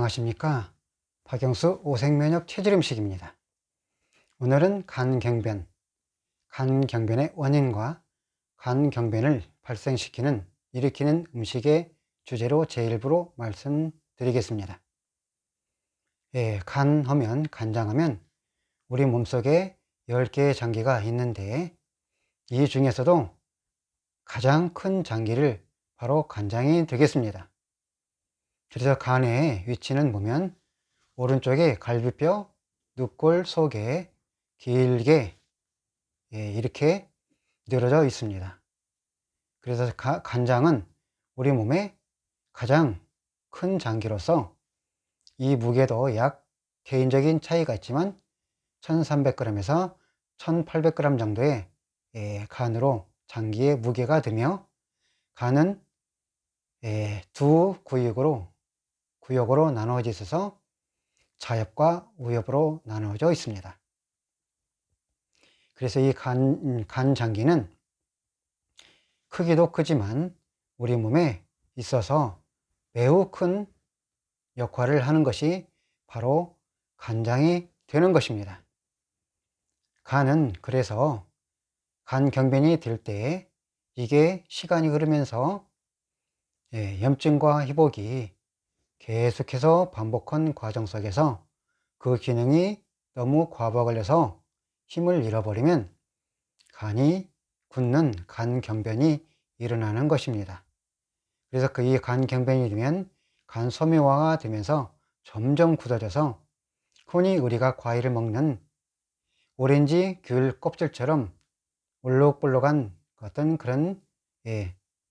안녕하십니까. 박영수 오색면역 체질음식입니다. 오늘은 간경변의 원인과 간경변을 발생시키는 일으키는 음식의 주제로 제1부로 말씀드리겠습니다. 간장하면 우리 몸속에 10개의 장기가 있는데 이 중에서도 가장 큰 장기를 바로 간장이 되겠습니다. 그래서 간의 위치는 보면 오른쪽에 갈비뼈, 늑골 속에 길게 이렇게 늘어져 있습니다. 그래서 간장은 우리 몸의 가장 큰 장기로서 이 무게도 약 개인적인 차이가 있지만 1300g에서 1800g 정도의 간으로 장기의 무게가 되며, 간은 두 구역으로 나누어져 있어서 자엽과 우엽으로 나누어져 있습니다. 그래서 이 간장기는 크기도 크지만 우리 몸에 있어서 매우 큰 역할을 하는 것이 바로 간장이 되는 것입니다. 간은 그래서 간경변이 될 때 이게 시간이 흐르면서 염증과 회복이 계속해서 반복한 과정 속에서 그 기능이 너무 과부하가 돼서 힘을 잃어버리면 간이 굳는 간경변이 일어나는 것입니다. 그래서 이 간경변이 되면 간소묘화가 되면서 점점 굳어져서 흔히 우리가 과일을 먹는 오렌지 귤 껍질처럼 울룩불룩한 어떤 그런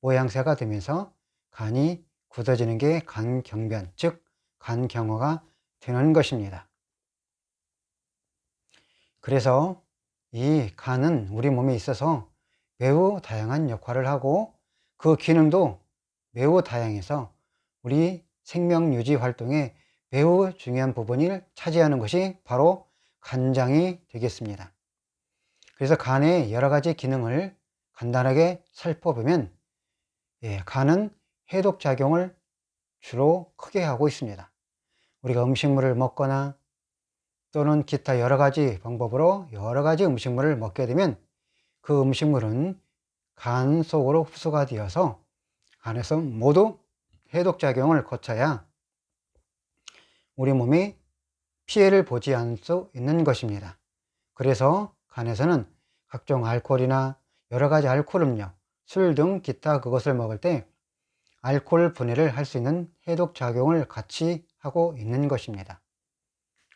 모양새가 되면서 간이 굳어지는 게 간경변, 즉 간경화가 되는 것입니다. 그래서 이 간은 우리 몸에 있어서 매우 다양한 역할을 하고 그 기능도 매우 다양해서 우리 생명 유지 활동에 매우 중요한 부분을 차지하는 것이 바로 간장이 되겠습니다. 그래서 간의 여러 가지 기능을 간단하게 살펴보면 간은 해독작용을 주로 크게 하고 있습니다. 우리가 음식물을 먹거나 또는 기타 여러 가지 방법으로 여러 가지 음식물을 먹게 되면 그 음식물은 간 속으로 흡수가 되어서 간에서 모두 해독작용을 거쳐야 우리 몸이 피해를 보지 않을 수 있는 것입니다. 그래서 간에서는 각종 알코올이나 여러 가지 알코올 음료, 술 등 기타 그것을 먹을 때 알코올 분해를 할 수 있는 해독작용을 같이 하고 있는 것입니다.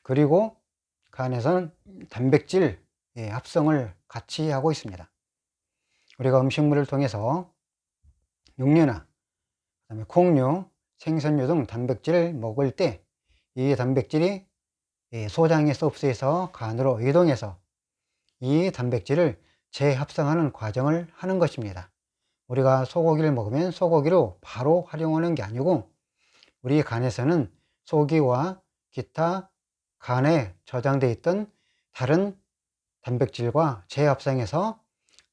그리고 간에서는 단백질 합성을 같이 하고 있습니다. 우리가 음식물을 통해서 육류나 그다음에 콩류, 생선류 등 단백질을 먹을 때 이 단백질이 소장에서 흡수해서 간으로 이동해서 이 단백질을 재합성하는 과정을 하는 것입니다. 우리가 소고기를 먹으면 소고기로 바로 활용하는 게 아니고 우리 간에서는 소고기와 기타 간에 저장되어 있던 다른 단백질과 재합성해서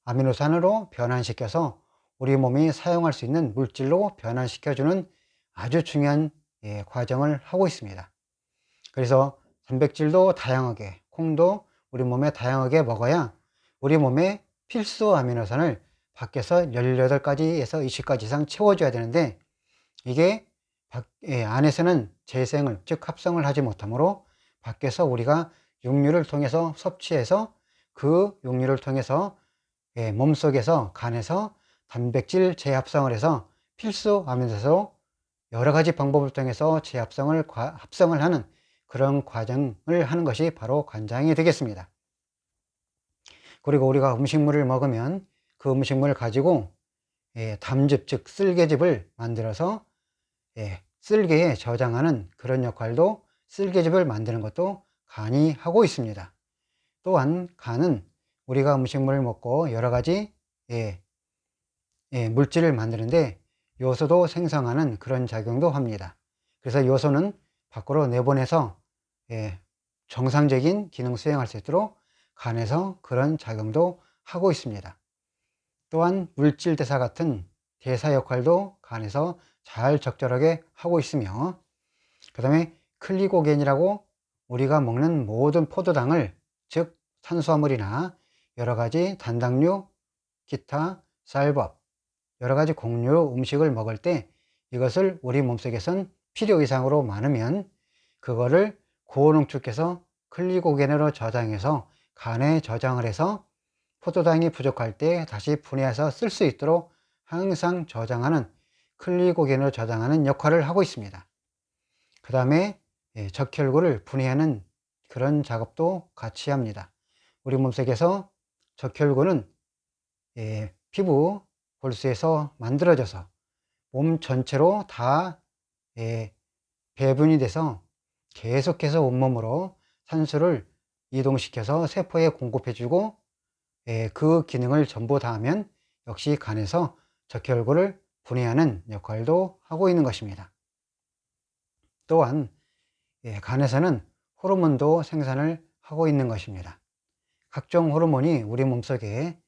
아미노산으로 변환시켜서 우리 몸이 사용할 수 있는 물질로 변환시켜주는 아주 중요한 과정을 하고 있습니다. 그래서 단백질도 다양하게, 콩도 우리 몸에 다양하게 먹어야 우리 몸에 필수 아미노산을 밖에서 18가지에서 20가지 이상 채워줘야 되는데 이게 안에서는 재생을, 즉 합성을 하지 못하므로 밖에서 우리가 육류를 통해서 섭취해서 그 육류를 통해서 몸속에서 간에서 단백질 재합성을 해서 필수 아미노산으로 여러 가지 방법을 통해서 합성을 하는 그런 과정을 하는 것이 바로 간장이 되겠습니다. 그리고 우리가 음식물을 먹으면 그 음식물을 가지고 담즙, 즉 쓸개즙을 만들어서 쓸개에 저장하는 그런 역할도, 쓸개즙을 만드는 것도 간이 하고 있습니다. 또한 간은 우리가 음식물을 먹고 여러 가지 물질을 만드는데 요소도 생성하는 그런 작용도 합니다. 그래서 요소는 밖으로 내보내서 정상적인 기능 수행할 수 있도록 간에서 그런 작용도 하고 있습니다. 또한 물질 대사 같은 대사 역할도 간에서 잘 적절하게 하고 있으며, 그 다음에 클리코겐이라고 우리가 먹는 모든 포도당을, 즉 탄수화물이나 여러 가지 단당류, 기타 쌀밥, 여러 가지 곡류 음식을 먹을 때 이것을 우리 몸속에선 필요 이상으로 많으면 그거를 고농축해서 클리코겐으로 저장해서 간에 저장을 해서 포도당이 부족할 때 다시 분해해서 쓸 수 있도록 항상 저장하는, 클리코겐으로 저장하는 역할을 하고 있습니다. 그 다음에 적혈구를 분해하는 그런 작업도 같이 합니다. 우리 몸속에서 적혈구는 피부 볼수에서 만들어져서 몸 전체로 다 배분이 돼서 계속해서 온몸으로 산소를 이동시켜서 세포에 공급해주고, 그 기능을 전부 다 하면 역시 간에서 적혈구를 분해하는 역할도 하고 있는 것입니다. 또한 간에서는 호르몬도 생산을 하고 있는 것입니다. 각종 호르몬이 우리 몸속에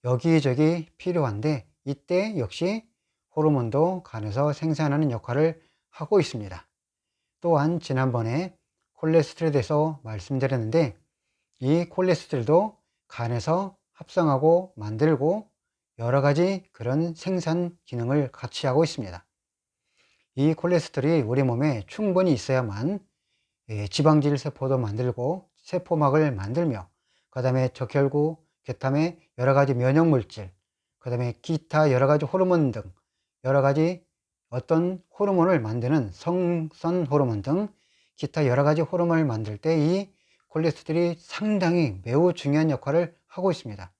여기저기 필요한데 이때 역시 호르몬도 간에서 생산하는 역할을 하고 있습니다. 또한 지난번에 콜레스테롤에 대해서 말씀드렸는데 이 콜레스테롤도 간에서 합성하고 만들고 여러 가지 그런 생산 기능을 같이 하고 있습니다. 이 콜레스테롤이 우리 몸에 충분히 있어야만 지방질 세포도 만들고 세포막을 만들며, 그 다음에 적혈구, 그 다음에 여러 가지 면역물질, 그 다음에 기타 여러 가지 호르몬 등 여러 가지 어떤 호르몬을 만드는 성선 호르몬 등 기타 여러 가지 호르몬을 만들 때 이 콜레스테롤이 상당히 매우 중요한 역할을 하고 있습니다.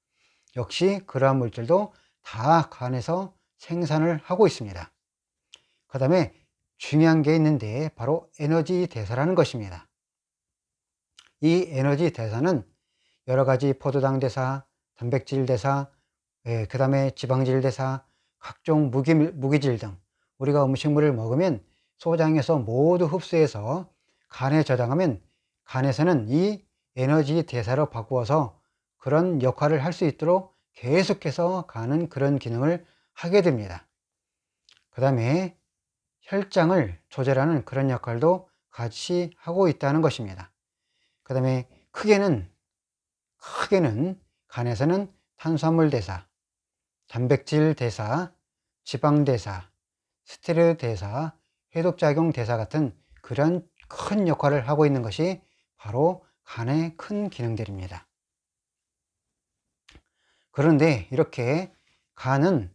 역시 그러한 물질도 다 간에서 생산을 하고 있습니다. 그 다음에 중요한 게 있는데 바로 에너지 대사라는 것입니다. 이 에너지 대사는 여러 가지 포도당 대사, 단백질 대사, 그 다음에 지방질 대사, 각종 무기질 등 우리가 음식물을 먹으면 소장에서 모두 흡수해서 간에 저장하면 간에서는 이 에너지 대사로 바꾸어서 그런 역할을 할 수 있도록 계속해서 가는 그런 기능을 하게 됩니다. 그 다음에 혈장을 조절하는 그런 역할도 같이 하고 있다는 것입니다. 그 다음에 크게는 간에서는 탄수화물 대사, 단백질 대사, 지방 대사, 스테로이드 대사, 해독작용 대사 같은 그런 큰 역할을 하고 있는 것이 바로 간의 큰 기능들입니다. 그런데 이렇게 간은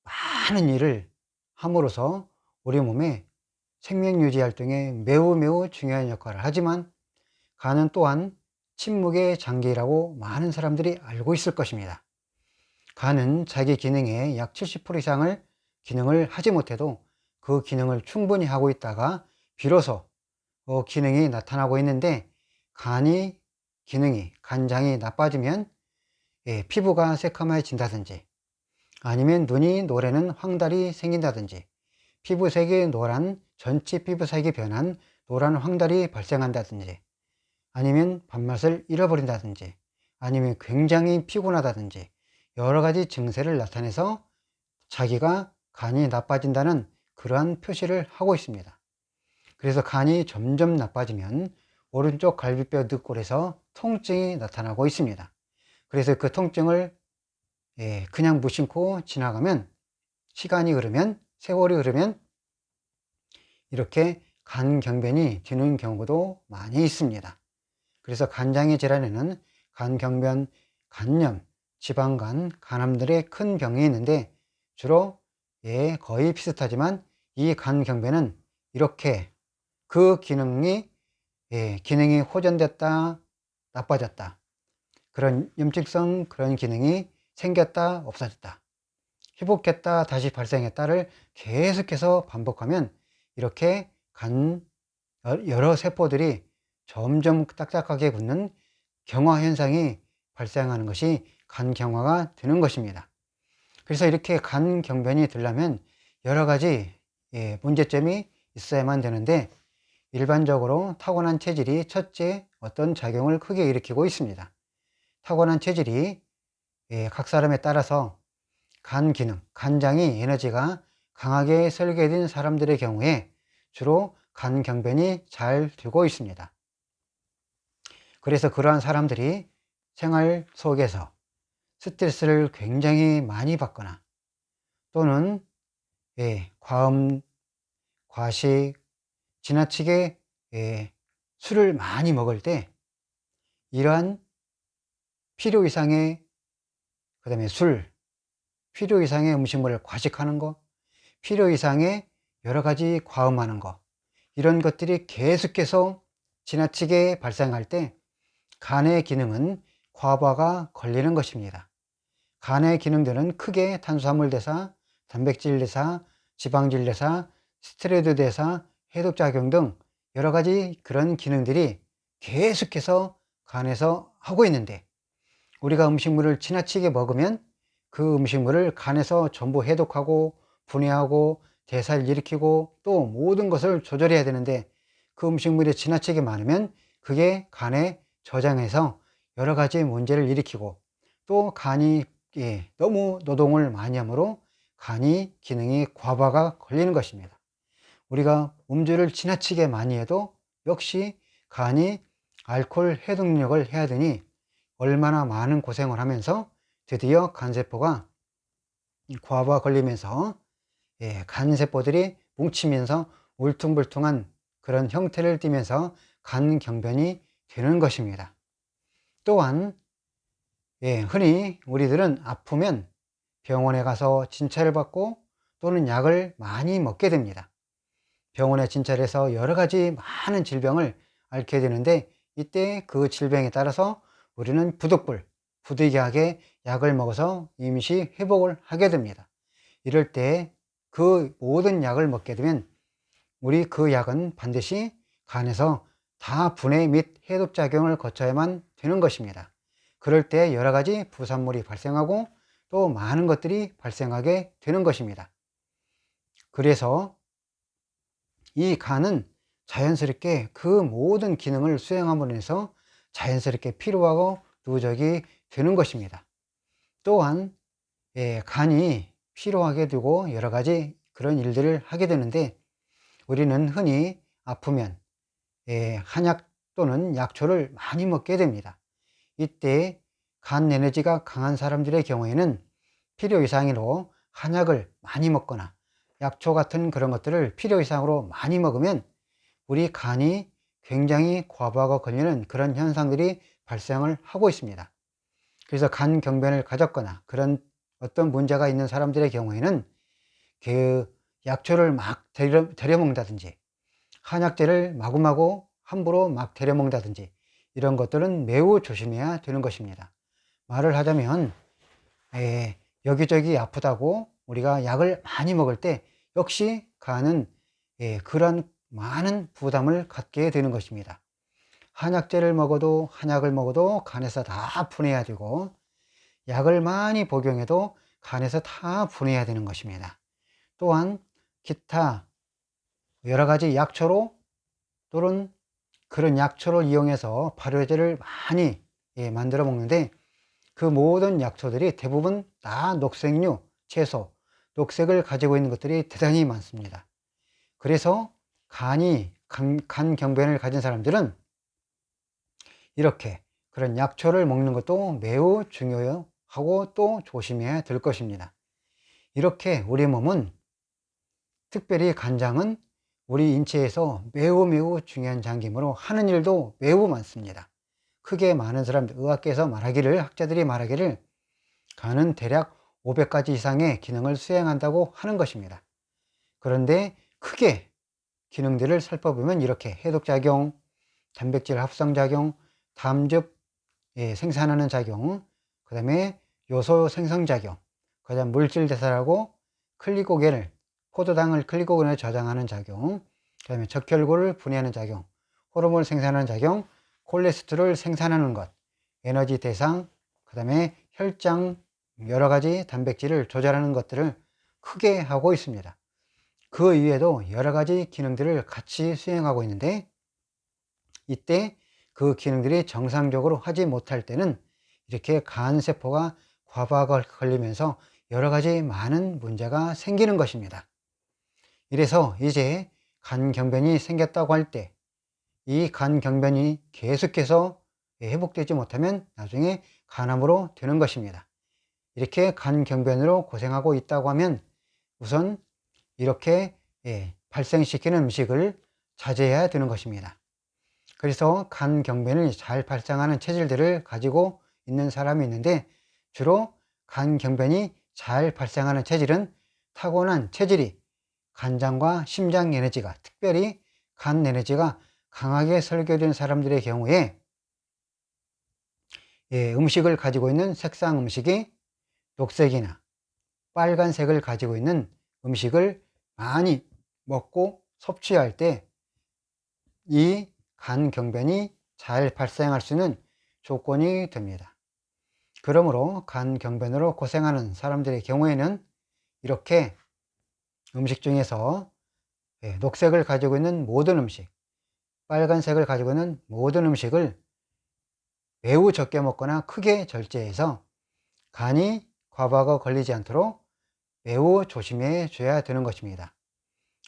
많은 일을 함으로써 우리 몸의 생명 유지 활동에 매우 중요한 역할을 하지만 간은 또한 침묵의 장기라고 많은 사람들이 알고 있을 것입니다. 간은 자기 기능의 약 70% 이상을 기능을 하지 못해도 그 기능을 충분히 하고 있다가 비로소 기능이 나타나고 있는데, 간장이 나빠지면 피부가 새카매진다든지 아니면 눈이 노래는 황달이 생긴다든지 피부색이 노란, 전체 피부색이 변한 노란 황달이 발생한다든지 아니면 밥맛을 잃어버린다든지 아니면 굉장히 피곤하다든지 여러 가지 증세를 나타내서 자기가 간이 나빠진다는 그러한 표시를 하고 있습니다. 그래서 간이 점점 나빠지면 오른쪽 갈비뼈 늑골에서 통증이 나타나고 있습니다. 그래서 그 통증을 그냥 무심코 지나가면, 시간이 흐르면, 세월이 흐르면 이렇게 간경변이 되는 경우도 많이 있습니다. 그래서 간장의 질환에는 간경변, 간염, 지방간, 간암들의 큰 병이 있는데 주로 거의 비슷하지만 이 간경변은 이렇게 그 기능이 호전됐다, 나빠졌다, 그런 염증성 그런 기능이 생겼다, 없어졌다, 회복했다, 다시 발생했다를 계속해서 반복하면 이렇게 여러 세포들이 점점 딱딱하게 굳는 경화 현상이 발생하는 것이 간경화가 되는 것입니다. 그래서 이렇게 간경변이 되려면 여러 가지 문제점이 있어야만 되는데, 일반적으로 타고난 체질이 첫째 어떤 작용을 크게 일으키고 있습니다. 타고난 체질이 각 사람에 따라서 간 기능, 간장이 에너지가 강하게 설계된 사람들의 경우에 주로 간 경변이 잘 되고 있습니다. 그래서 그러한 사람들이 생활 속에서 스트레스를 굉장히 많이 받거나 또는 과음, 과식, 지나치게 술을 많이 먹을 때 이러한 필요 이상의 그다음에 술, 필요 이상의 음식물을 과식하는 거, 필요 이상의 여러 가지 과음하는 거, 이런 것들이 계속해서 지나치게 발생할 때 간의 기능은 과부하가 걸리는 것입니다. 간의 기능들은 크게 탄수화물 대사, 단백질 대사, 지방질 대사, 스테로이드 대사, 해독작용 등 여러 가지 그런 기능들이 계속해서 간에서 하고 있는데, 우리가 음식물을 지나치게 먹으면 그 음식물을 간에서 전부 해독하고 분해하고 대사를 일으키고 또 모든 것을 조절해야 되는데, 그 음식물이 지나치게 많으면 그게 간에 저장해서 여러 가지 문제를 일으키고 또 간이 너무 노동을 많이 하므로 간이 기능이 과부하가 걸리는 것입니다. 우리가 음주를 지나치게 많이 해도 역시 간이 알코올 해독력을 해야 되니 얼마나 많은 고생을 하면서 드디어 간세포가 과부하 걸리면서 간세포들이 뭉치면서 울퉁불퉁한 그런 형태를 띠면서 간경변이 되는 것입니다. 또한 흔히 우리들은 아프면 병원에 가서 진찰을 받고 또는 약을 많이 먹게 됩니다. 병원에 진찰해서 여러 가지 많은 질병을 앓게 되는데, 이때 그 질병에 따라서 우리는 부득이하게 약을 먹어서 임시 회복을 하게 됩니다. 이럴 때 그 모든 약을 먹게 되면 우리 그 약은 반드시 간에서 다 분해 및 해독작용을 거쳐야만 되는 것입니다. 그럴 때 여러 가지 부산물이 발생하고 또 많은 것들이 발생하게 되는 것입니다. 그래서 이 간은 자연스럽게 그 모든 기능을 수행함으로 해서 자연스럽게 피로하고 누적이 되는 것입니다. 또한 간이 피로하게 되고 여러 가지 그런 일들을 하게 되는데, 우리는 흔히 아프면 한약 또는 약초를 많이 먹게 됩니다. 이때 간 에너지가 강한 사람들의 경우에는 필요 이상으로 한약을 많이 먹거나 약초 같은 그런 것들을 필요 이상으로 많이 먹으면 우리 간이 굉장히 과부하가 걸리는 그런 현상들이 발생을 하고 있습니다. 그래서 간 경변을 가졌거나 그런 어떤 문제가 있는 사람들의 경우에는 그 약초를 막 데려 먹는다든지 한약재를 마구마구 함부로 막 데려 먹는다든지 이런 것들은 매우 조심해야 되는 것입니다. 말을 하자면 여기저기 아프다고 우리가 약을 많이 먹을 때 역시 간은 그런 많은 부담을 갖게 되는 것입니다. 한약을 먹어도 간에서 다 분해야 되고, 약을 많이 복용해도 간에서 다 분해야 되는 것입니다. 또한 기타 여러 가지 약초로 또는 그런 약초를 이용해서 발효제를 많이 만들어 먹는데, 그 모든 약초들이 대부분 다 녹색류, 채소, 녹색을 가지고 있는 것들이 대단히 많습니다. 그래서 간 경변을 가진 사람들은 이렇게 그런 약초를 먹는 것도 매우 중요하고 또 조심해야 될 것입니다. 이렇게 우리 몸은, 특별히 간장은 우리 인체에서 매우 중요한 장기이므로 하는 일도 매우 많습니다. 크게 많은 사람들, 의학계에서 학자들이 말하기를 간은 대략 500가지 이상의 기능을 수행한다고 하는 것입니다. 그런데 크게 기능들을 살펴보면 이렇게 해독작용, 단백질 합성작용, 담즙 생산하는 작용, 그 다음에 요소 생성작용, 그 다음 물질 대사라고 포도당을 클리코겐을 저장하는 작용, 그 다음에 적혈구를 분해하는 작용, 호르몬을 생산하는 작용, 콜레스테롤을 생산하는 것, 에너지 대상, 그 다음에 혈장, 여러 가지 단백질을 조절하는 것들을 크게 하고 있습니다. 그 이외에도 여러 가지 기능들을 같이 수행하고 있는데, 이때 그 기능들이 정상적으로 하지 못할 때는 이렇게 간세포가 과부하가 걸리면서 여러 가지 많은 문제가 생기는 것입니다. 이래서 이제 간경변이 생겼다고 할 때 이 간경변이 계속해서 회복되지 못하면 나중에 간암으로 되는 것입니다. 이렇게 간경변으로 고생하고 있다고 하면 우선 이렇게 발생시키는 음식을 자제해야 되는 것입니다. 그래서 간경변을 잘 발생하는 체질들을 가지고 있는 사람이 있는데, 주로 간경변이 잘 발생하는 체질은 타고난 체질이 간장과 심장 에너지가, 특별히 간 에너지가 강하게 설계된 사람들의 경우에 음식을 가지고 있는 색상 음식이 녹색이나 빨간색을 가지고 있는 음식을 많이 먹고 섭취할 때 이 간경변이 잘 발생할 수 있는 조건이 됩니다. 그러므로 간경변으로 고생하는 사람들의 경우에는 이렇게 음식 중에서 녹색을 가지고 있는 모든 음식, 빨간색을 가지고 있는 모든 음식을 매우 적게 먹거나 크게 절제해서 간이 과부하가 걸리지 않도록 매우 조심해 줘야 되는 것입니다.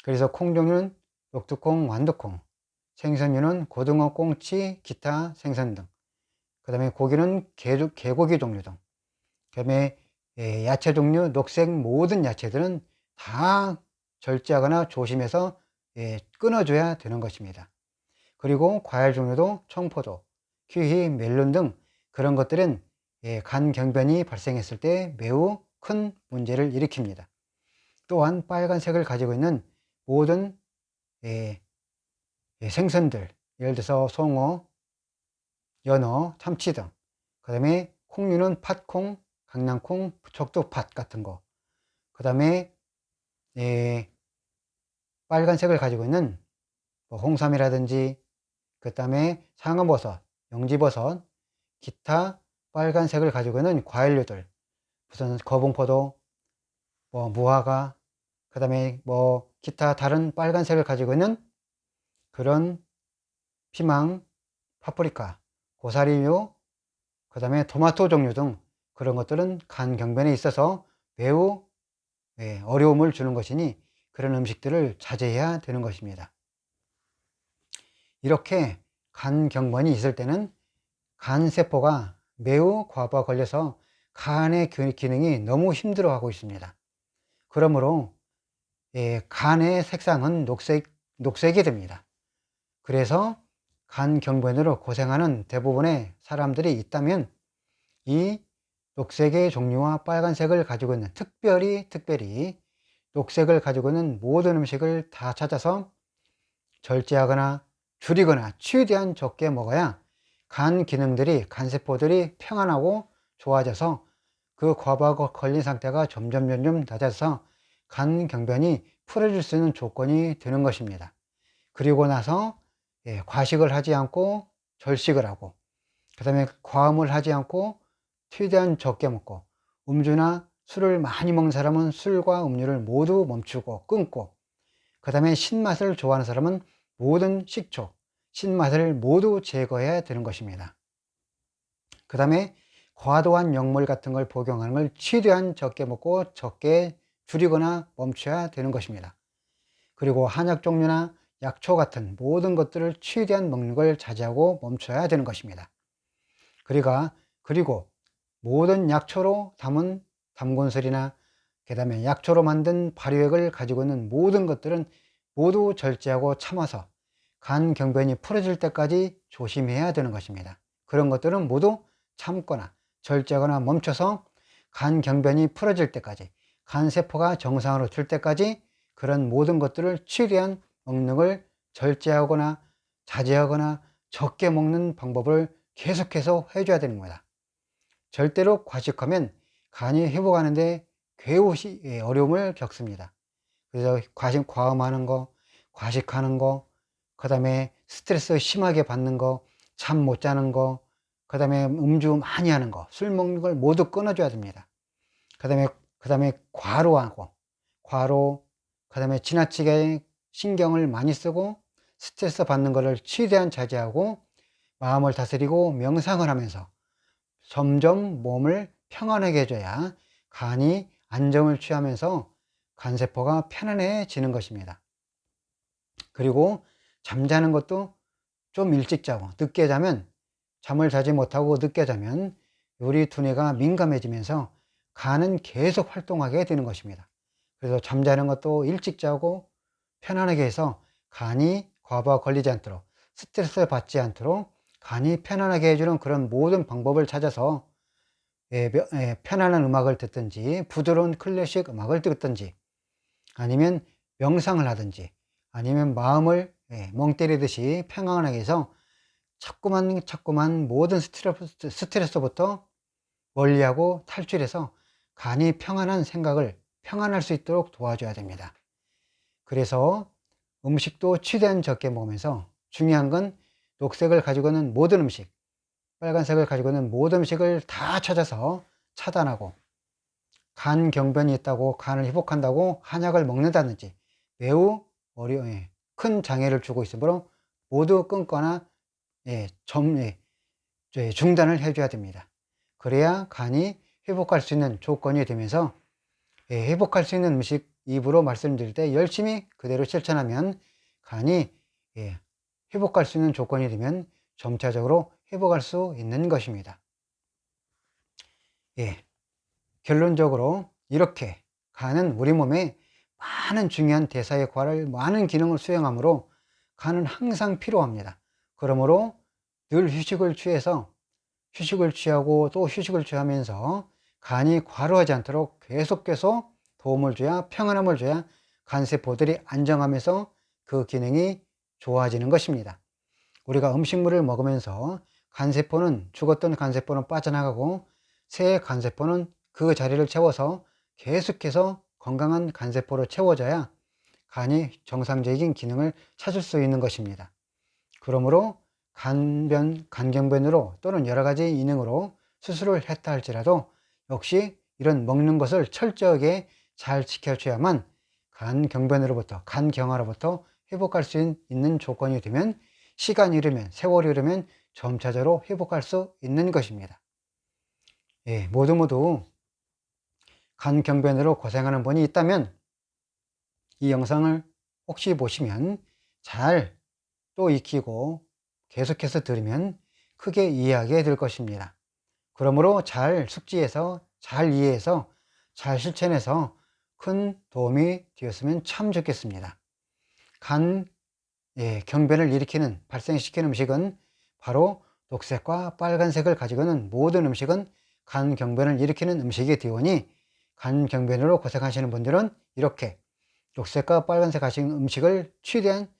그래서 콩 종류는 녹두콩, 완두콩, 생선류는 고등어, 꽁치, 기타 생선 등, 그 다음에 고기는 개고기 종류 등, 그 다음에 야채 종류, 녹색 모든 야채들은 다 절제하거나 조심해서 끊어줘야 되는 것입니다. 그리고 과일 종류도 청포도, 키위, 멜론 등 그런 것들은 간경변이 발생했을 때 매우 큰 문제를 일으킵니다. 또한 빨간색을 가지고 있는 모든 생선들, 예를 들어서 송어, 연어, 참치 등, 그 다음에 콩류는 팥콩, 강낭콩, 적도팥 같은 거, 그 다음에 빨간색을 가지고 있는 홍삼이라든지, 그 다음에 상어버섯, 영지버섯, 기타 빨간색을 가지고 있는 과일류들, 무슨 거봉포도, 무화과, 그 다음에 기타 다른 빨간색을 가지고 있는 그런 피망, 파프리카, 고사리류, 그 다음에 토마토 종류 등 그런 것들은 간경변에 있어서 매우 어려움을 주는 것이니 그런 음식들을 자제해야 되는 것입니다. 이렇게 간경변이 있을 때는 간세포가 매우 과부하 걸려서 간의 기능이 너무 힘들어하고 있습니다. 그러므로 간의 색상은 녹색이 됩니다. 그래서 간경변으로 고생하는 대부분의 사람들이 있다면 이 녹색의 종류와 빨간색을 가지고 있는, 특별히 녹색을 가지고 있는 모든 음식을 다 찾아서 절제하거나 줄이거나 최대한 적게 먹어야 간 기능들이, 간세포들이 평안하고 좋아져서 그 과부하가 걸린 상태가 점점 낮아져서 간경변이 풀어질 수 있는 조건이 되는 것입니다. 그리고 나서 과식을 하지 않고 절식을 하고, 그 다음에 과음을 하지 않고 최대한 적게 먹고, 음주나 술을 많이 먹는 사람은 술과 음료를 모두 멈추고 끊고, 그 다음에 신맛을 좋아하는 사람은 모든 식초, 신맛을 모두 제거해야 되는 것입니다. 그 다음에 과도한 역물 같은 걸 복용하는 걸 최대한 적게 먹고 적게 줄이거나 멈춰야 되는 것입니다. 그리고 한약 종류나 약초 같은 모든 것들을 최대한 먹는 걸 자제하고 멈춰야 되는 것입니다. 그리고 모든 약초로 담은 담곤술이나 그 다음에 약초로 만든 발효액을 가지고 있는 모든 것들은 모두 절제하고 참아서 간경변이 풀어질 때까지 조심해야 되는 것입니다. 그런 것들은 모두 참거나 절제하거나 멈춰서 간경변이 풀어질 때까지, 간세포가 정상으로 될 때까지 그런 모든 것들을 최대한 먹는 걸 절제하거나 자제하거나 적게 먹는 방법을 계속해서 해줘야 되는 겁니다. 절대로 과식하면 간이 회복하는데 매우 어려움을 겪습니다. 그래서 과음하는 거, 과식하는 거, 그 다음에 스트레스 심하게 받는 거, 잠 못 자는 거, 그 다음에 음주 많이 하는 거, 술 먹는 걸 모두 끊어줘야 됩니다. 그 다음에 과로, 그 다음에 지나치게 신경을 많이 쓰고 스트레스 받는 것을 최대한 자제하고 마음을 다스리고 명상을 하면서 점점 몸을 평안하게 해줘야 간이 안정을 취하면서 간세포가 편안해지는 것입니다. 그리고 잠자는 것도 좀 일찍 자고, 늦게 자면, 잠을 자지 못하고 늦게 자면 우리 두뇌가 민감해지면서 간은 계속 활동하게 되는 것입니다. 그래서 잠자는 것도 일찍 자고 편안하게 해서 간이 과부하 걸리지 않도록, 스트레스 받지 않도록 간이 편안하게 해주는 그런 모든 방법을 찾아서 편안한 음악을 듣든지, 부드러운 클래식 음악을 듣든지, 아니면 명상을 하든지, 아니면 마음을 멍 때리듯이 평안하게 해서 자꾸만 모든 스트레스부터 멀리하고 탈출해서 간이 평안한 생각을 평안할 수 있도록 도와줘야 됩니다. 그래서 음식도 최대한 적게 먹으면서, 중요한 건 녹색을 가지고 있는 모든 음식, 빨간색을 가지고 있는 모든 음식을 다 찾아서 차단하고, 간 경변이 있다고 간을 회복한다고 한약을 먹는다든지 매우 큰 장애를 주고 있으므로 모두 끊거나 중단을 해줘야 됩니다. 그래야 간이 회복할 수 있는 조건이 되면서, 회복할 수 있는 음식 입으로 말씀드릴 때 열심히 그대로 실천하면 간이 회복할 수 있는 조건이 되면 점차적으로 회복할 수 있는 것입니다. 결론적으로 이렇게 간은 우리 몸에 많은 중요한 대사 역할을, 많은 기능을 수행하므로 간은 항상 필요합니다. 그러므로 늘 휴식을 취하고 또 휴식을 취하면서 간이 과로하지 않도록 계속해서 도움을 줘야, 평안함을 줘야 간세포들이 안정하면서 그 기능이 좋아지는 것입니다. 우리가 음식물을 먹으면서 죽었던 간세포는 빠져나가고 새 간세포는 그 자리를 채워서 계속해서 건강한 간세포로 채워져야 간이 정상적인 기능을 찾을 수 있는 것입니다. 그러므로 간경변으로 또는 여러 가지 이능으로 수술을 했다 할지라도 역시 이런 먹는 것을 철저하게 잘 지켜줘야만 간경화로부터 회복할 수 있는 조건이 되면, 시간이 흐르면, 세월이 흐르면 점차적으로 회복할 수 있는 것입니다. 모두 간경변으로 고생하는 분이 있다면 이 영상을 혹시 보시면 잘 또 익히고 계속해서 들으면 크게 이해하게 될 것입니다. 그러므로 잘 숙지해서, 잘 이해해서, 잘 실천해서 큰 도움이 되었으면 참 좋겠습니다. 경변을 발생시키는 음식은 바로 녹색과 빨간색을 가지고 있는 모든 음식은 간 경변을 일으키는 음식이 되오니, 간 경변으로 고생하시는 분들은 이렇게 녹색과 빨간색 가진 음식을 최대한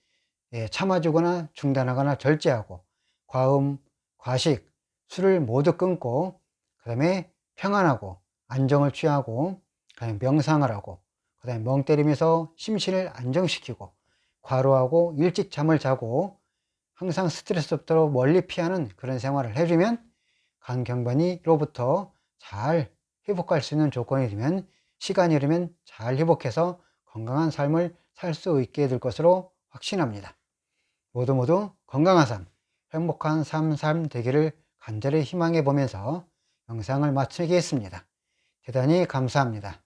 참아주거나 중단하거나 절제하고, 과음, 과식, 술을 모두 끊고, 그 다음에 평안하고 안정을 취하고, 그 다음에 명상을 하고, 그 다음에 멍 때리면서 심신을 안정시키고, 과로하고 일찍 잠을 자고 항상 스트레스부터 멀리 피하는 그런 생활을 해주면 간경변이로부터 잘 회복할 수 있는 조건이 되면, 시간이 흐르면 잘 회복해서 건강한 삶을 살 수 있게 될 것으로 확신합니다. 모두 건강한 삶, 행복한 삶 되기를 간절히 희망해 보면서 영상을 마치겠습니다. 대단히 감사합니다.